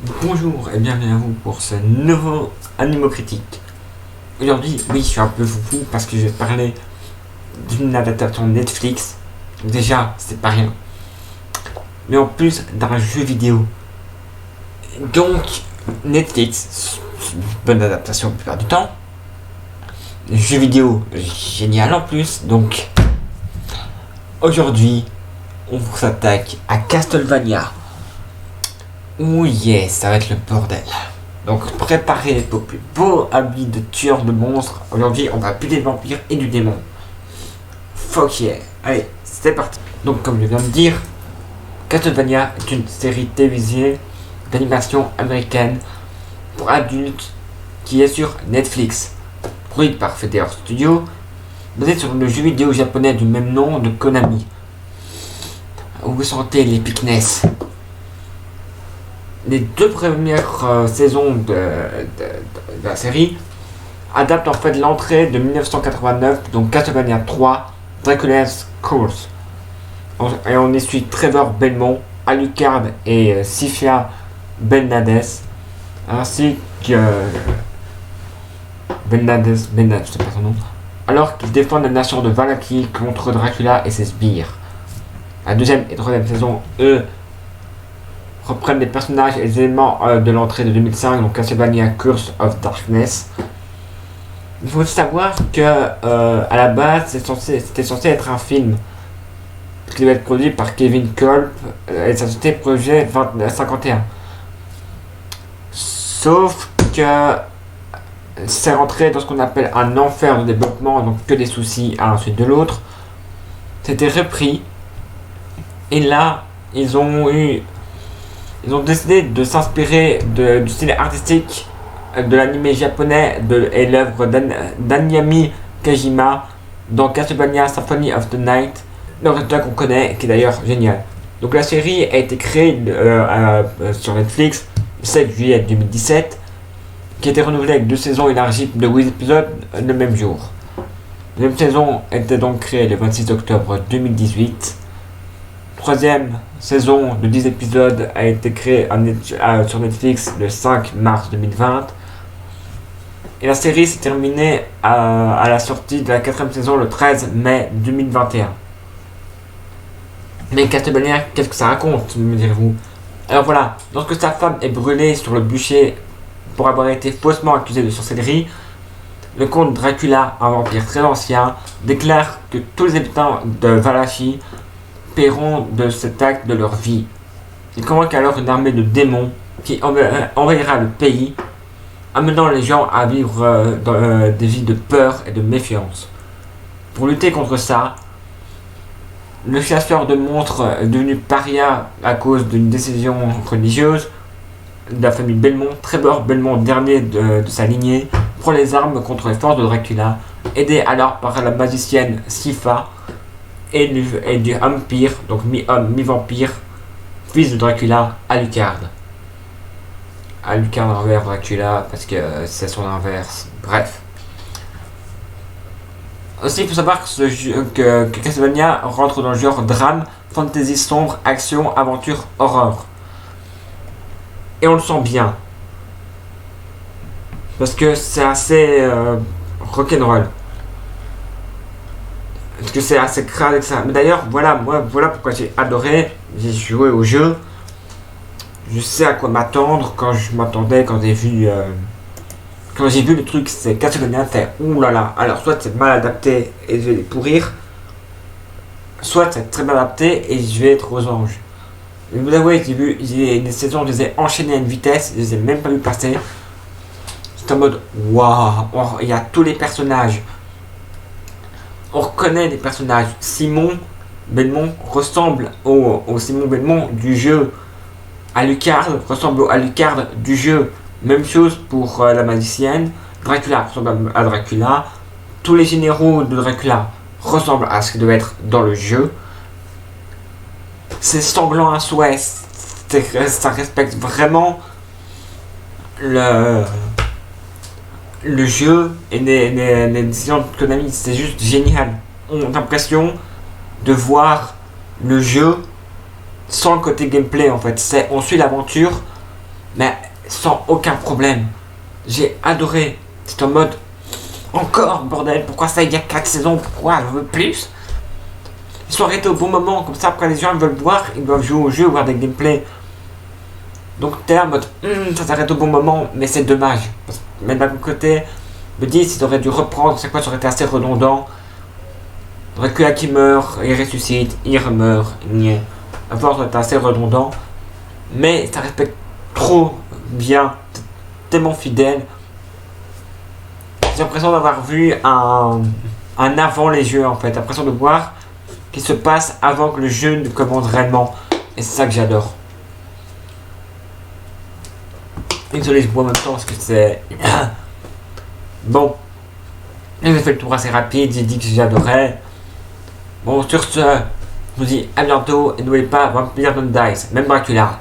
Bonjour et bienvenue à vous pour ce nouveau Animo Critique. Aujourd'hui, oui, je suis un peu foufou parce que je vais parler d'une adaptation Netflix. Déjà, c'est pas rien. Mais en plus d'un jeu vidéo. Donc, Netflix, bonne adaptation la plupart du temps. Jeu vidéo, génial en plus. Donc, aujourd'hui, on s'attaque à Castlevania. Oh yes, ça va être le bordel. Donc préparez vos plus beaux habits de tueurs de monstres. Aujourd'hui, on va buter des vampires et du démon. Fuck yeah. Allez, c'est parti. Donc comme je viens de dire, Castlevania est une série télévisée d'animation américaine pour adultes qui est sur Netflix. Produite par Feder Studio, basée sur le jeu vidéo japonais du même nom de Konami. Vous sentez l'épicness. Les deux premières saisons de la série adaptent en fait l'entrée de 1989, donc Castlevania 3, Dracula's Curse. Et on y suit Trevor Belmont, Alucard et Sifia Benades, ainsi que Benades, je sais pas son nom, alors qu'ils défendent la nation de Valaki contre Dracula et ses sbires. La deuxième et troisième saison, eux, reprennent les personnages et les éléments de l'entrée de 2005, donc Castlevania Curse of Darkness. Il faut savoir que à la base c'était censé être un film qui devait être produit par Kevin Kulp et sa société Projet 51. Sauf que c'est rentré dans ce qu'on appelle un enfer de développement, donc que des soucis à la suite de l'autre. C'était repris et là ils ont décidé de s'inspirer du style artistique de l'anime japonais et l'œuvre d'Anyami Kajima dans Castlevania Symphony of the Night, le résultat qu'on connaît, qui est d'ailleurs génial. Donc la série a été créée sur Netflix le 7 juillet 2017, qui a été renouvelée avec 2 saisons élargies de 8 épisodes le même jour. La deuxième saison était donc créée le 26 octobre 2018. Troisième saison de 10 épisodes a été créée sur Netflix le 5 mars 2020. Et la série s'est terminée à la sortie de la 4ème saison le 13 mai 2021. Mais Castlevania, qu'est-ce que ça raconte, me direz-vous? Alors voilà, lorsque sa femme est brûlée sur le bûcher pour avoir été faussement accusée de sorcellerie, le comte Dracula, un vampire très ancien, déclare que tous les habitants de Valachie paieront de cet acte de leur vie. Il convoque alors une armée de démons qui envahira le pays, amenant les gens à vivre des vies de peur et de méfiance. Pour lutter contre ça, le chasseur de monstres devenu paria à cause d'une décision religieuse de la famille Belmont, Trevor Belmont, dernier de sa lignée, prend les armes contre les forces de Dracula, aidé alors par la magicienne Sifa et du vampire, donc mi-homme, mi-vampire, fils de Dracula, Alucard. Alucard envers Dracula, parce que c'est son inverse. Bref. Aussi, il faut savoir que Castlevania rentre dans le genre drame, fantasy sombre, action, aventure, horreur. Et on le sent bien. Parce que c'est assez rock'n'roll. Parce que c'est assez crade et ça. Mais d'ailleurs, voilà pourquoi j'ai adoré. J'ai joué au jeu. Je sais à quoi m'attendre quand j'ai vu le truc, c'est Castlevania, c'est oulala. Alors, soit c'est mal adapté et je vais les pourrir, soit c'est très mal adapté et je vais être aux anges. Mais vous avouez, j'ai des saisons, je les ai enchaînées à une vitesse, je les ai même pas vu passer. C'est en mode waouh, il y a tous les personnages. On reconnaît les personnages. Simon Belmont ressemble au Simon Belmont du jeu. Alucard ressemble au Alucard du jeu. Même chose pour la magicienne. Dracula ressemble à Dracula. Tous les généraux de Dracula ressemblent à ce qui doit être dans le jeu. C'est sanglant à souhait. Ça respecte vraiment le jeu et les décisions de Konami. C'est juste génial. On a l'impression de voir le jeu sans le côté gameplay en fait. On suit l'aventure mais sans aucun problème. J'ai adoré. C'est en mode, encore bordel, pourquoi ça il y a 4 saisons, pourquoi je veux plus? Ils sont arrêtés au bon moment, comme ça après les gens ils veulent voir, ils doivent jouer au jeu, voir des gameplays. Donc t'es en mode, ça s'arrête au bon moment, mais c'est dommage. Mais d'un côté, le 10 ils auraient dû reprendre, chaque fois ça aurait été assez redondant. Dracula qui meurt, il ressuscite, il remeurt, à force ça aurait été assez redondant. Mais ça respecte trop bien, tellement fidèle. J'ai l'impression d'avoir vu un avant les jeux en fait, l'impression de voir ce qui se passe avant que le jeu ne commence réellement. Et c'est ça que j'adore. Désolé, je bois en même temps parce que c'est... Bon. J'ai fait le tour assez rapide, j'ai dit que j'adorais. Bon, sur ce, je vous dis à bientôt et n'oubliez pas, Vampire Don't Dies, même Dracula.